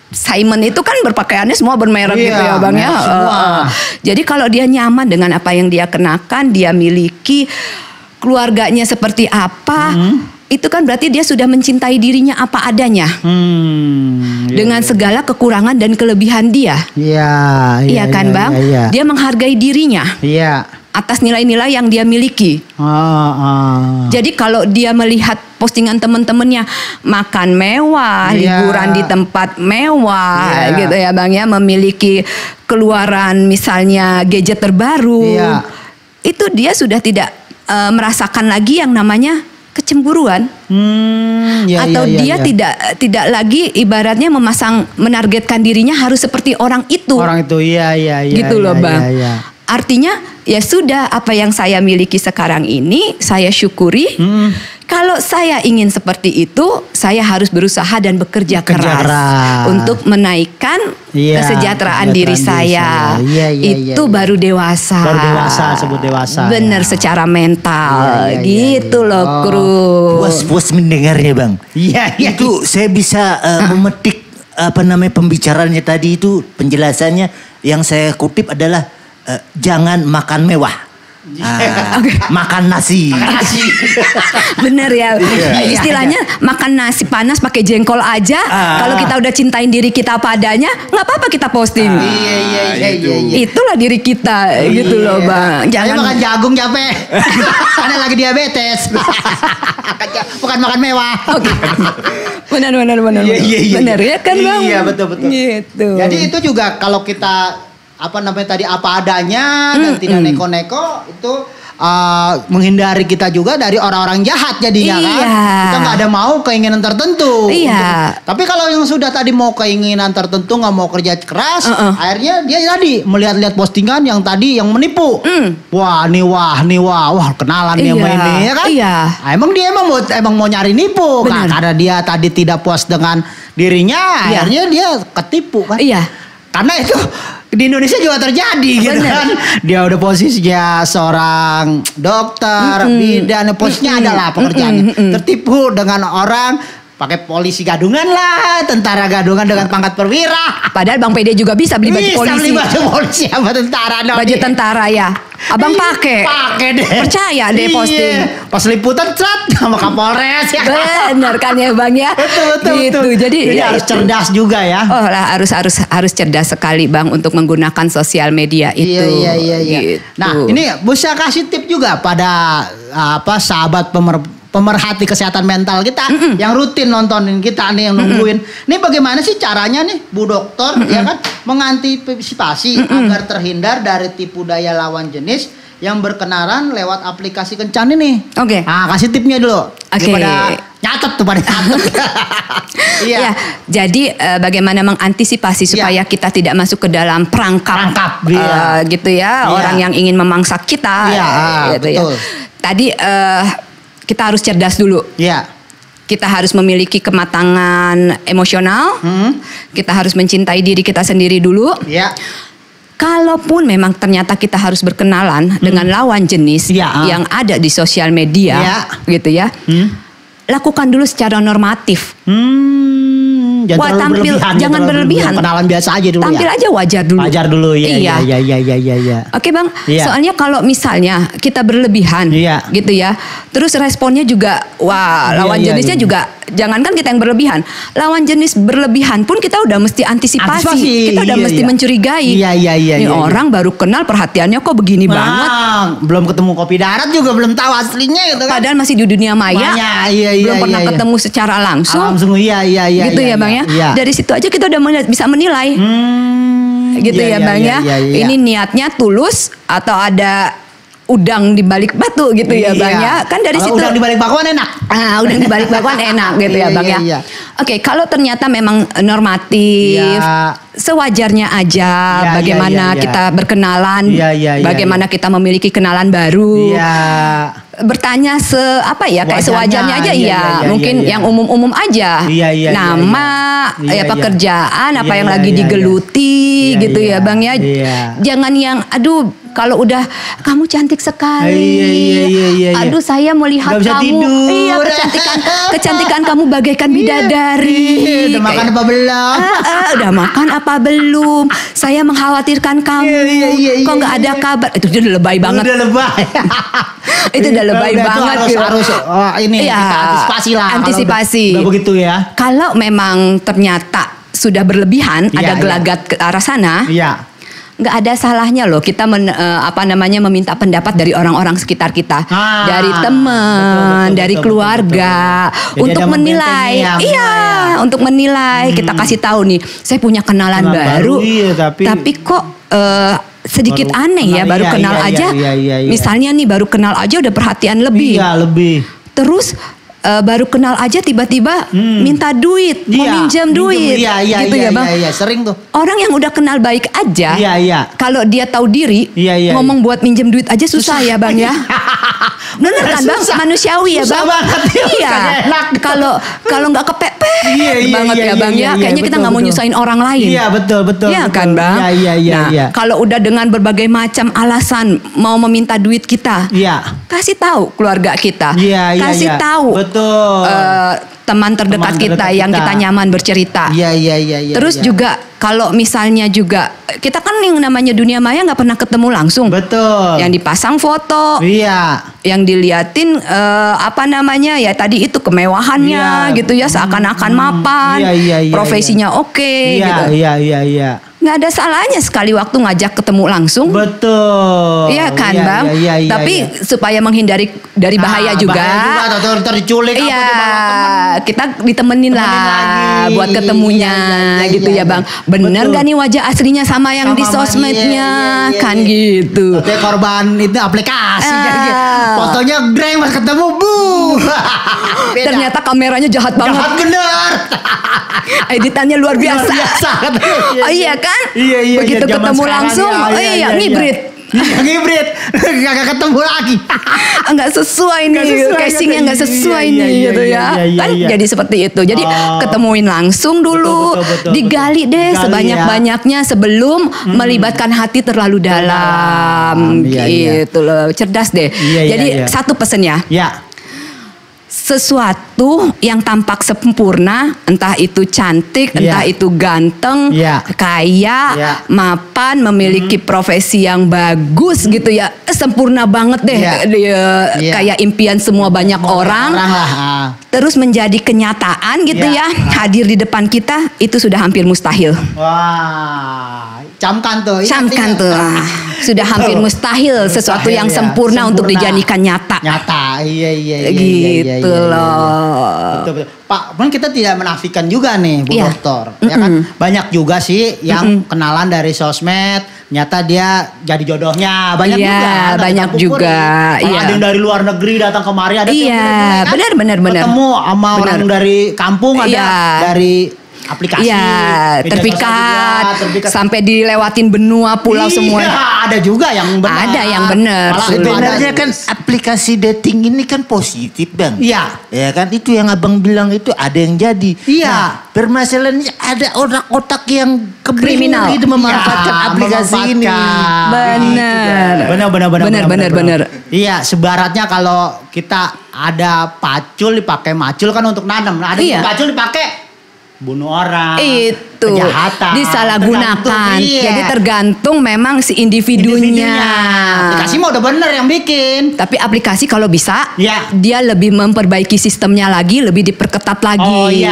Simon itu kan berpakaiannya semua bermerek gitu ya Bang ya. Jadi kalau dia nyaman dengan apa yang dia kenakan, dia miliki, keluarganya seperti apa, itu kan berarti dia sudah mencintai dirinya apa adanya. Dengan segala kekurangan dan kelebihan dia. Iya kan, Bang? Dia menghargai dirinya. Atas nilai-nilai yang dia miliki. Jadi kalau dia melihat postingan teman-temannya makan mewah, liburan di tempat mewah, gitu ya Bang ya, memiliki keluaran misalnya gadget terbaru, itu dia sudah tidak merasakan lagi yang namanya kecemburuan, atau dia tidak lagi ibaratnya menargetkan dirinya harus seperti orang itu. Gitu loh Bang. Artinya ya sudah, apa yang saya miliki sekarang ini saya syukuri. Kalau saya ingin seperti itu, saya harus berusaha dan bekerja keras untuk menaikkan kesejahteraan diri saya. Itu baru dewasa. Baru dewasa, sebut dewasa. Bener, secara mental. Gitu loh, Kru. Puas mendengarnya Bang. Itu saya bisa memetik pembicaraannya tadi itu, penjelasannya yang saya kutip adalah jangan makan mewah. Makan nasi. Bener ya. Istilahnya makan nasi panas pakai jengkol aja. Kalau kita udah cintain diri kita padanya, nggak apa-apa kita posting. Itulah diri kita, gitu loh Bang. Jangan makan jagung capek. Karena lagi diabetes. Bukan makan mewah. Benar. Benar ya kan Bang? Iya betul. Gitu. Jadi itu juga kalau kita apa adanya dan tidak neko-neko, itu menghindari kita juga dari orang-orang jahat jadinya kan. Kita nggak ada mau keinginan tertentu. Tapi kalau yang sudah tadi mau keinginan tertentu, nggak mau kerja keras, akhirnya dia tadi melihat-lihat postingan yang tadi yang menipu. Wah kenalan nih sama ini ya kan. Emang dia emang mau nyari nipu kan? Karena dia tadi tidak puas dengan dirinya, akhirnya dia ketipu kan. Karena itu di Indonesia juga terjadi gitu kan. Dia udah posisinya seorang dokter, bidan, posisinya adalah pekerjaannya. Tertipu dengan orang pakai polisi gadungan lah, tentara gadungan dengan pangkat perwira. Padahal Bang PD juga bisa beli baju polisi. Bisa beli baju polisi sama tentara. Baju tentara ya. Abang pakai deh. Percaya deh posting. Pas liputan sama Kapolres ya. Bener kan ya Bang ya. Betul. Jadi harus cerdas juga ya. Oh lah, harus cerdas sekali Bang untuk menggunakan sosial media itu. Iya. Gitu. Nah ini bisa kasih tip juga pada sahabat pemerhati kesehatan mental kita yang rutin nontonin kita nih, yang nungguin. Ini bagaimana sih caranya nih Bu Dokter ya kan mengantisipasi agar terhindar dari tipu daya lawan jenis yang berkenalan lewat aplikasi kencan ini. Kasih tipnya dulu. Daripada nyatet tuh pada nyatet. Ya, jadi bagaimana mengantisipasi supaya kita tidak masuk ke dalam perangkap gitu ya, orang yang ingin memangsa kita. Gitu ya. Tadi kita harus cerdas dulu. Kita harus memiliki kematangan emosional. Kita harus mencintai diri kita sendiri dulu. Kalaupun memang ternyata kita harus berkenalan dengan lawan jenis yang ada di sosial media, gitu ya. Lakukan dulu secara normatif. Jangan berlebihan. Kenalan biasa aja dulu. Tampil aja wajar dulu. Wajar dulu ya. Oke Bang, soalnya kalau misalnya kita berlebihan gitu ya, terus responnya juga lawan jenisnya juga, jangankan kita yang berlebihan, lawan jenis berlebihan pun kita udah mesti antisipasi. Kita udah mesti mencurigai. Ini orang baru kenal perhatiannya kok begini banget. Belum ketemu kopi darat juga belum tahu aslinya gitu kan. Padahal masih di dunia maya. Belum pernah ketemu secara langsung. Gitu ya Bang ya. Dari situ aja kita udah bisa menilai. Gitu ya Bang ya. Ini niatnya tulus atau ada udang di balik batu gitu ya Bang ya. Kan dari situ. Udang di balik bakwan enak. Udang di balik bakwan enak gitu ya Bang ya. Oke, kalau ternyata memang normatif, sewajarnya aja bagaimana kita berkenalan, bagaimana kita memiliki kenalan baru. Bertanya kayak sewajarnya aja mungkin yang umum-umum aja. Nama, pekerjaan, apa yang lagi digeluti gitu ya Bang ya. Jangan yang Kalau udah kamu cantik sekali. Iya. Aduh, saya melihat Nggak bisa kamu. tidur. Iya, kecantikan kamu bagaikan bidadari. Udah makan apa belum? Udah makan apa belum? Saya mengkhawatirkan kamu. Iya, Kok nggak ada kabar? Itu udah lebay banget. Udah lebay. Itu udah lebay banget. Harus ini Iya, kita antisipasi lah. antisipasi. Udah begitu ya. Kalau memang ternyata sudah berlebihan, Iya, ada gelagat ke arah sana, Iya. nggak ada salahnya loh kita meminta pendapat dari orang-orang sekitar kita, dari teman, dari keluarga, betul. Jadi untuk ada menilai. membentengi ya, Untuk menilai. Kita kasih tahu nih, saya punya kenalan baru, iya, tapi kok sedikit baru aneh ya, kenal, baru iya, kenal iya, aja. iya. Misalnya nih baru kenal aja udah perhatian lebih. Iya, lebih. Terus baru kenal aja tiba-tiba minta duit, mau minjam duit, gitu ya bang. Iya, sering tuh. Orang yang udah kenal baik aja, Iya. kalau dia tahu diri, Iya. ngomong buat minjem duit aja susah ya bang ya. Bener kan bang, Susah. manusiawi ya Susah bang. banget ya, Iya. bukannya enak. Kalau nggak kepepet Iya, banget ya bang ya. Kayaknya kita nggak mau nyusahin orang lain. Iya, betul. Iya kan bang. Iya. Kalau udah dengan berbagai macam alasan mau meminta duit kita, Iya. kasih tahu keluarga kita, Iya. kasih tahu Betul. teman terdekat kita yang kita nyaman bercerita. Iya. Terus juga kalau misalnya juga kita kan yang namanya dunia maya nggak pernah ketemu langsung. Betul. Yang dipasang foto, Iya. yang diliatin ya tadi itu kemewahannya Iya. gitu ya, seakan-akan mapan, Iya. profesinya oke gitu. Iya. Nggak ada salahnya sekali waktu ngajak ketemu langsung. Betul. Iya kan bang. Iya. Tapi supaya menghindari dari bahaya juga. Bahaya juga atau diculik apa Iya, dibawa teman. kita ditemenin lah lagi. buat ketemunya Iya, gitu ya bang. Bener betul. gak nih wajah aslinya sama yang Sama di sama sosmednya iya. kan gitu. Tapi korban itu aplikasi gitu. Fotonya greng pas ketemu bu. Beda. Ternyata kameranya jahat banget. Jahat bener. Editannya luar biasa. Oh iya kan? Iya. Begitu zaman ketemu sekarang langsung, ya, ngibrit. Ngibrit. Gak ketemu lagi. Nggak sesuai nih, casingnya nggak sesuai nih gitu ya. Kan jadi seperti itu. Jadi ketemuin langsung dulu, betul, digali deh Digali, sebanyak-banyaknya sebelum melibatkan hati terlalu dalam. Gitu loh, cerdas deh. Jadi satu pesennya. Ya. Sesuatu yang tampak sempurna, entah itu cantik, entah itu ganteng, kaya, mapan, memiliki profesi yang bagus gitu ya, sempurna banget deh, kayak impian semua banyak orang. Terus menjadi kenyataan gitu ya, hadir di depan kita, itu sudah hampir mustahil. Wah, camkan tuh. Camkan tuh. Sudah hampir mustahil sesuatu yang sempurna untuk dijadikan nyata. Nyata, iya. Gitu loh. Betul. Pak, kan kita tidak menafikan juga nih, Bu Dokter. Ya kan banyak juga sih yang kenalan dari sosmed, nyata dia jadi jodohnya. Banyak juga. Banyak juga. Kalau ada yang dari luar negeri datang kemari, ada yang benar. ketemu sama orang dari kampung, ada dari aplikasi. Iya, terpikat sampai dilewatin benua pulau semua. Ada juga yang benar. Ada yang benar. Sebenarnya kan aplikasi dating ini kan positif bang. Iya. Ya kan itu yang abang bilang itu ada yang jadi. Iya. Nah, permasalahannya ada otak-otak yang kriminal itu memanfaatkan aplikasi ini. Benar. Iya, sebaratnya kalau kita ada pacul dipakai macul kan untuk nanam. Ada pacul dipakai bunuh orang, itu kejahatan, disalahgunakan. Jadi tergantung memang si individunya. Aplikasi mah udah bener yang bikin. Tapi aplikasi kalau bisa, dia lebih memperbaiki sistemnya lagi, lebih diperketat lagi,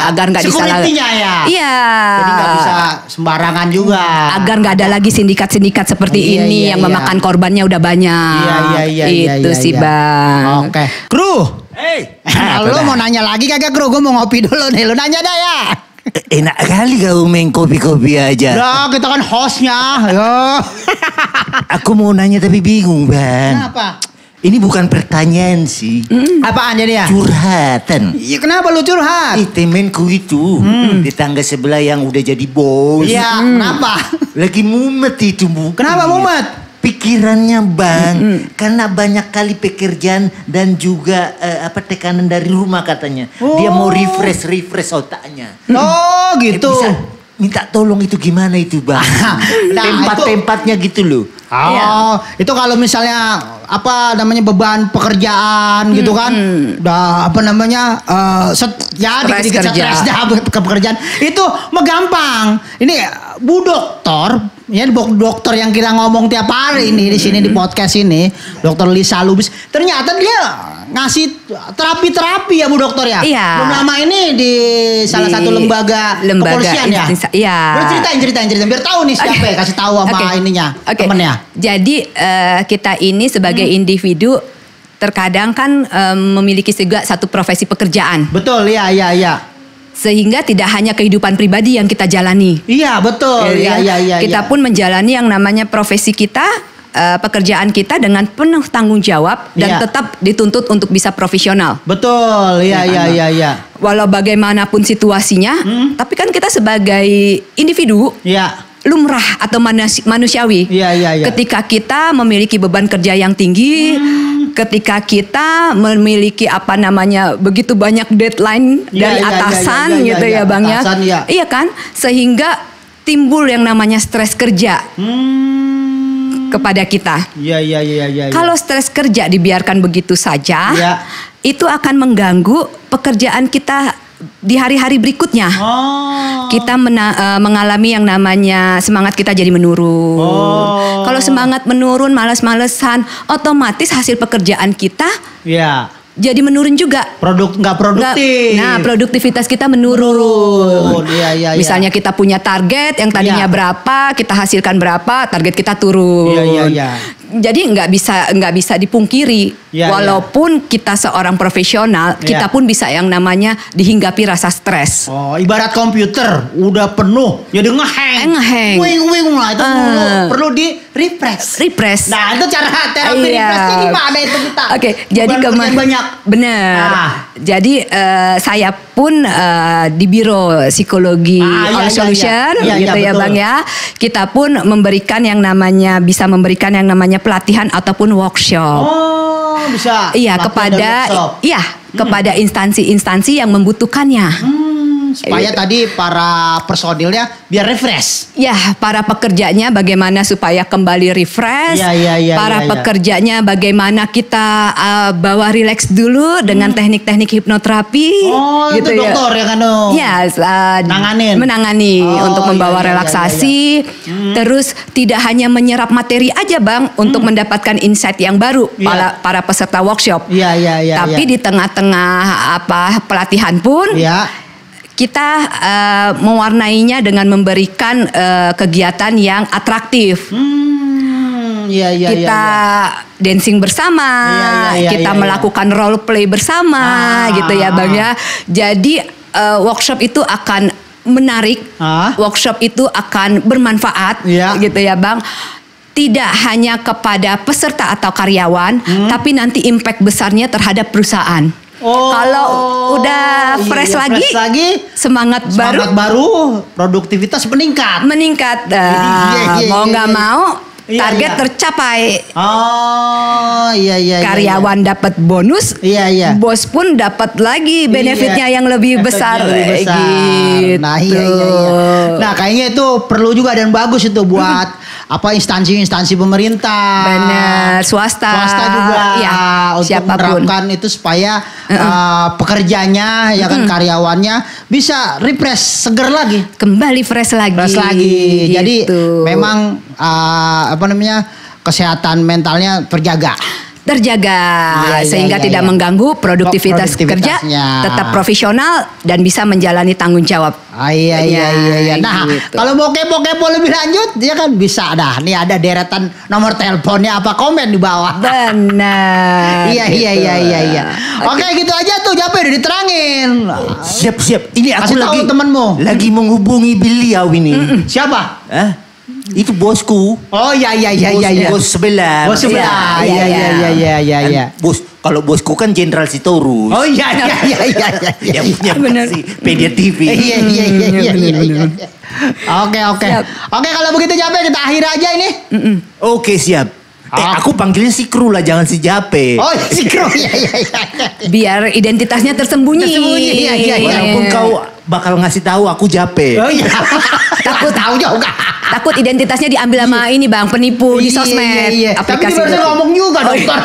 agar nggak security-nya Iya. Jadi nggak bisa sembarangan juga. Agar nggak ada lagi sindikat-sindikat seperti ini yang memakan korbannya udah banyak. Iya. Itu sih bang. Oke, kru. Lu mau nanya lagi kagak kru? Gue mau ngopi dulu nih. Lu nanya dah ya. Enak kali kau main kopi-kopi aja. Nah, kita kan hostnya. Yo. Aku mau nanya tapi bingung bang. Kenapa? Ini bukan pertanyaan sih. Apaan jadi ya? Curhatan. Iya, kenapa lu curhat? Temenku itu di tangga sebelah yang udah jadi bos. Iya, kenapa? Lagi mumet itu bu. Kenapa mumet? Pikirannya bang, karena banyak kali pekerjaan dan juga tekanan dari rumah katanya. Dia mau refresh otaknya. Oh gitu. minta tolong itu gimana itu Bang? Tempat-tempatnya gitu loh. Itu kalau misalnya apa namanya beban pekerjaan gitu kan, udah apa namanya dikit-dikit stres dah ke pekerjaan, itu mah gampang. Ini Bu Dokter, ya dokter yang kita ngomong tiap hari ini di sini di podcast ini, Dokter Lisa Lubis, ternyata dia ngasih terapi-terapi ya Bu Dokter ya. Iya. Belum lama ini di salah satu lembaga kepolisian ya. Iya. Boleh ceritain biar tahu nih siapa ya, kasih tahu sama ininya temennya. Jadi kita ini sebagai individu terkadang kan memiliki juga satu profesi pekerjaan. Betul, iya. Sehingga tidak hanya kehidupan pribadi yang kita jalani. Iya, betul. Iya. Kita pun menjalani yang namanya profesi kita, pekerjaan kita dengan penuh tanggung jawab dan tetap dituntut untuk bisa profesional. Betul, iya. Walau bagaimanapun situasinya, tapi kan kita sebagai individu, lumrah atau manusiawi. Iya. Ketika kita memiliki beban kerja yang tinggi, ketika kita memiliki begitu banyak deadline dari atasan gitu ya Bang ya. Iya kan? Sehingga timbul yang namanya stres kerja. Kepada kita. Iya. Kalau stres kerja dibiarkan begitu saja, itu akan mengganggu pekerjaan kita di hari-hari berikutnya. Kita mengalami yang namanya semangat kita jadi menurun. Kalau semangat menurun, malas-malesan, otomatis hasil pekerjaan kita jadi menurun juga. Nggak produktif. Produktivitas kita menurun. Iya. Misalnya kita punya target yang tadinya berapa, kita hasilkan berapa, target kita turun. Iya. Jadi nggak bisa dipungkiri. Walaupun kita seorang profesional, kita pun bisa yang namanya dihinggapi rasa stres. Ibarat komputer udah penuh, jadi ngehang. Wing lah itu perlu di refresh. Nah, itu cara terapi refreshnya gimana itu kita? Oke, jadi banyak. Benar. Jadi saya pun di Biro Psikologi All Solution gitu ya Bang ya. Kita pun memberikan yang namanya pelatihan ataupun workshop. Bisa. Iya, kepada instansi-instansi yang membutuhkannya. Supaya tadi para personilnya biar refresh. Ya, para pekerjanya bagaimana supaya kembali refresh. Para pekerjanya bagaimana kita bawa relax dulu dengan teknik-teknik hipnoterapi. Gitu itu dokter ya kan? Menangani untuk membawa relaksasi. Terus tidak hanya menyerap materi aja Bang untuk mendapatkan insight yang baru para peserta workshop. Tapi di tengah-tengah pelatihan pun kita mewarnainya dengan memberikan kegiatan yang atraktif. Kita dancing bersama, kita melakukan role play bersama, gitu ya Bang ya. Jadi workshop itu akan menarik, workshop itu akan bermanfaat, gitu ya Bang. Tidak hanya kepada peserta atau karyawan, tapi nanti impact besarnya terhadap perusahaan. Kalau udah fresh lagi, semangat baru, produktivitas meningkat. Mau nggak mau target tercapai. Karyawan dapat bonus, bos pun dapat lagi benefitnya yang lebih besar. Gitu. Nah, kayaknya itu perlu juga dan bagus itu buat instansi-instansi pemerintah, benar, swasta juga, untuk siapapun menerapkan itu supaya pekerjanya karyawannya bisa refresh, seger lagi, kembali fresh lagi. Gitu. Jadi memang kesehatan mentalnya terjaga sehingga tidak mengganggu produktivitas kerja, tetap profesional dan bisa menjalani tanggung jawab. Iya. Nah, kalau mau kepo lebih lanjut, dia kan bisa dah. Nih ada deretan nomor teleponnya komen di bawah. Benar. Iya. Oke, gitu aja tuh, Jape udah diterangin. Siap. Ini aku tahu temanmu lagi menghubungi beliau ini. Siapa? Itu bosku. Iya. Bos sebelah. Iya. Bos, kalau bosku kan Jenderal Sitorus. Iya. Yang punya Pedia TV. Iya. Oke. Oke, kalau begitu Jape kita akhiri aja ini. Oke, siap. Aku panggilin si Kru lah, jangan si Jape. Oh, si Kru. Iya. Biar identitasnya tersembunyi. Iya. Walaupun kau bakal ngasih tahu aku Jape. Oh iya. Takut tahu juga. Takut identitasnya diambil sama ini bang, penipu di sosmed. Iya. Tapi Aplikasi dia baru ngomong juga dokter.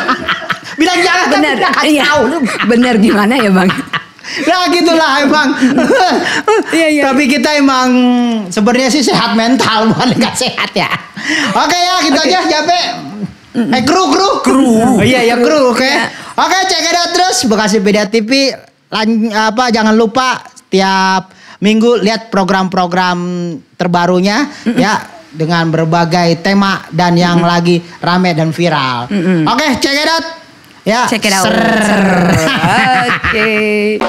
Bilang jangan benar. Iya. Benar gimana ya bang? Nah gitulah emang. Iya. Tapi kita emang sebenarnya sih sehat mental, bukan nggak sehat ya. Oke ya, gitu aja Jape. Kru. Oh, iya kru, oke. Oke, check it out terus Bekasi Media TV. Jangan lupa tiap minggu lihat program-program terbarunya ya dengan berbagai tema dan yang lagi rame dan viral. Oke, check it out. Ya. Check it out. Oke.